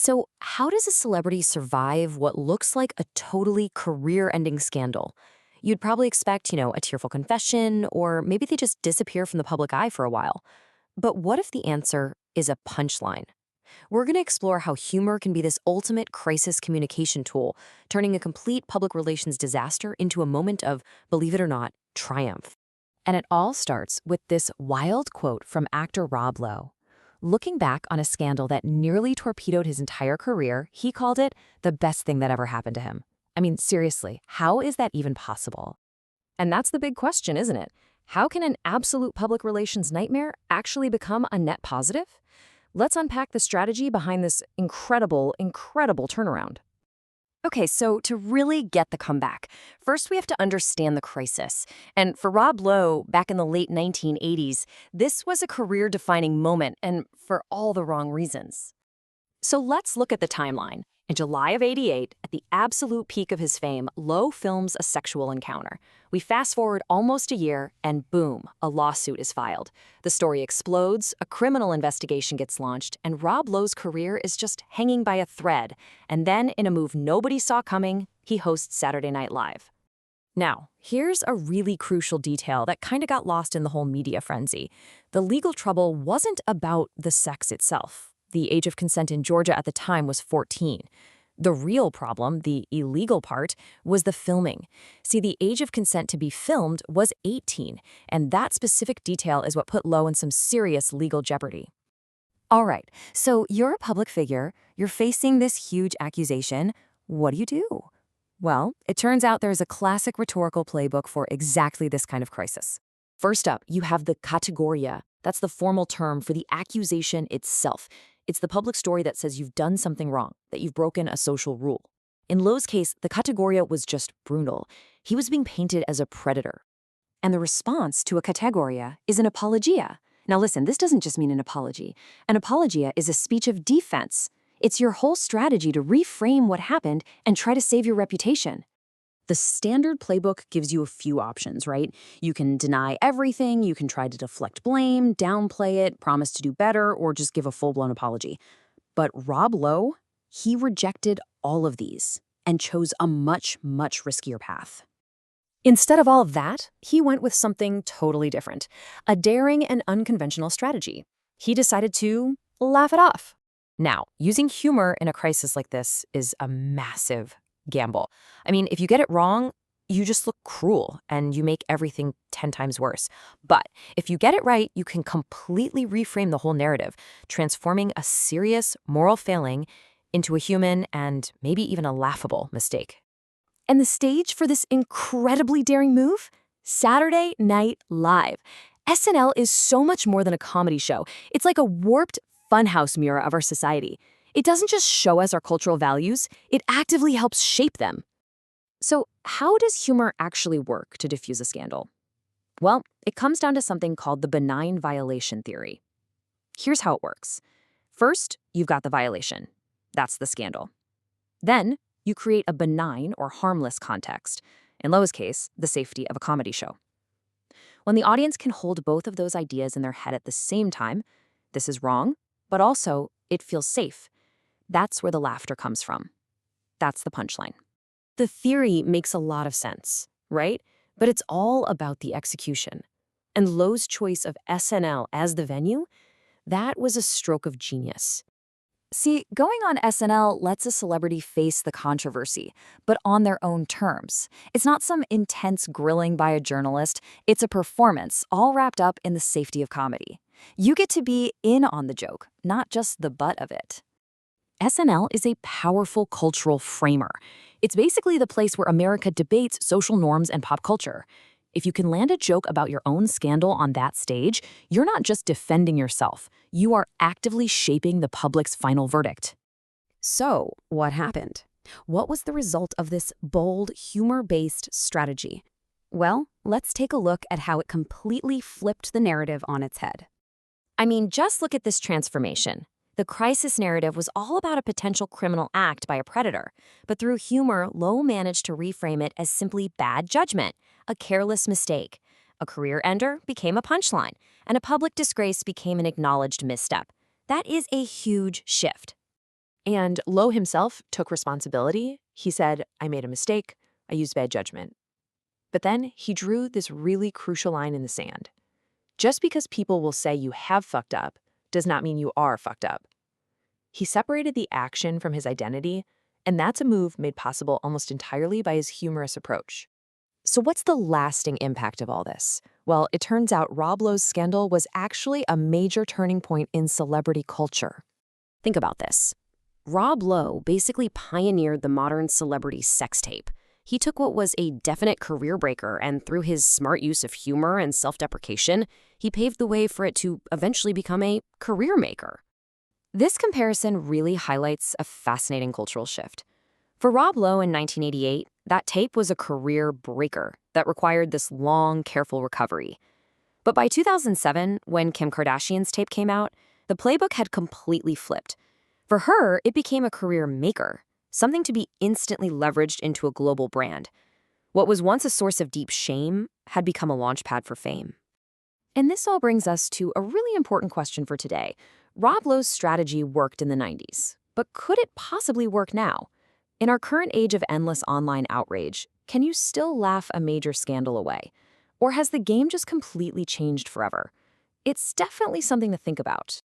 So, how does a celebrity survive what looks like a totally career-ending scandal? You'd probably expect, a tearful confession, or maybe they just disappear from the public eye for a while. But what if the answer is a punchline? We're going to explore how humor can be this ultimate crisis communication tool, turning a complete public relations disaster into a moment of, believe it or not, triumph. And it all starts with this wild quote from actor Rob Lowe. Looking back on a scandal that nearly torpedoed his entire career, he called it the best thing that ever happened to him. I mean, seriously, how is that even possible? And that's the big question, isn't it? How can an absolute public relations nightmare actually become a net positive? Let's unpack the strategy behind this incredible, incredible turnaround. Okay, so to really get the comeback, first we have to understand the crisis. And for Rob Lowe, back in the late 1980s, this was a career-defining moment, and for all the wrong reasons. So let's look at the timeline. In July of '88, at the absolute peak of his fame, Lowe films a sexual encounter. We fast forward almost a year, and boom, a lawsuit is filed. The story explodes, a criminal investigation gets launched, and Rob Lowe's career is just hanging by a thread. And then, in a move nobody saw coming, he hosts Saturday Night Live. Now, here's a really crucial detail that kind of got lost in the whole media frenzy. The legal trouble wasn't about the sex itself. The age of consent in Georgia at the time was 14. The real problem, the illegal part, was the filming. See, the age of consent to be filmed was 18, and that specific detail is what put Lowe in some serious legal jeopardy. All right, so you're a public figure, you're facing this huge accusation. What do? Well, it turns out there's a classic rhetorical playbook for exactly this kind of crisis. First up, you have the categoria. That's the formal term for the accusation itself. It's the public story that says you've done something wrong, that you've broken a social rule. In Lowe's case, the categoria was just brutal. He was being painted as a predator. And the response to a categoria is an apologia. Now listen, this doesn't just mean an apology. An apologia is a speech of defense. It's your whole strategy to reframe what happened and try to save your reputation. The standard playbook gives you a few options, right? You can deny everything, you can try to deflect blame, downplay it, promise to do better, or just give a full-blown apology. But Rob Lowe, he rejected all of these and chose a much, much riskier path. Instead of all of that, he went with something totally different, a daring and unconventional strategy. He decided to laugh it off. Now, using humor in a crisis like this is a massive gamble. I mean, if you get it wrong, you just look cruel and you make everything 10 times worse. But if you get it right, you can completely reframe the whole narrative, transforming a serious moral failing into a human and maybe even a laughable mistake. And the stage for this incredibly daring move? Saturday Night Live. SNL is so much more than a comedy show. It's like a warped funhouse mirror of our society. It doesn't just show us our cultural values, it actively helps shape them. So how does humor actually work to diffuse a scandal? Well, it comes down to something called the benign violation theory. Here's how it works. First, you've got the violation. That's the scandal. Then, you create a benign or harmless context. In Lowe's case, the safety of a comedy show. When the audience can hold both of those ideas in their head at the same time, this is wrong, but also it feels safe. That's where the laughter comes from. That's the punchline. The theory makes a lot of sense, right? But it's all about the execution. And Lowe's choice of SNL as the venue, that was a stroke of genius. See, going on SNL lets a celebrity face the controversy, but on their own terms. It's not some intense grilling by a journalist. It's a performance, all wrapped up in the safety of comedy. You get to be in on the joke, not just the butt of it. SNL is a powerful cultural framer. It's basically the place where America debates social norms and pop culture. If you can land a joke about your own scandal on that stage, you're not just defending yourself. You are actively shaping the public's final verdict. So, what happened? What was the result of this bold, humor-based strategy? Well, let's take a look at how it completely flipped the narrative on its head. I mean, just look at this transformation. The crisis narrative was all about a potential criminal act by a predator, but through humor, Lowe managed to reframe it as simply bad judgment, a careless mistake. A career ender became a punchline, and a public disgrace became an acknowledged misstep. That is a huge shift. And Lowe himself took responsibility. He said, I made a mistake. I used bad judgment. But then he drew this really crucial line in the sand. Just because people will say you have fucked up does not mean you are fucked up. He separated the action from his identity, and that's a move made possible almost entirely by his humorous approach. So what's the lasting impact of all this? Well, it turns out Rob Lowe's scandal was actually a major turning point in celebrity culture. Think about this. Rob Lowe basically pioneered the modern celebrity sex tape. He took what was a definite career breaker, and through his smart use of humor and self-deprecation, he paved the way for it to eventually become a career maker. This comparison really highlights a fascinating cultural shift. For Rob Lowe in 1988, that tape was a career breaker that required this long, careful recovery. But by 2007, when Kim Kardashian's tape came out, the playbook had completely flipped. For her, it became a career maker, something to be instantly leveraged into a global brand. What was once a source of deep shame had become a launchpad for fame. And this all brings us to a really important question for today. Rob Lowe's strategy worked in the 90s, but could it possibly work now? In our current age of endless online outrage, can you still laugh a major scandal away? Or has the game just completely changed forever? It's definitely something to think about.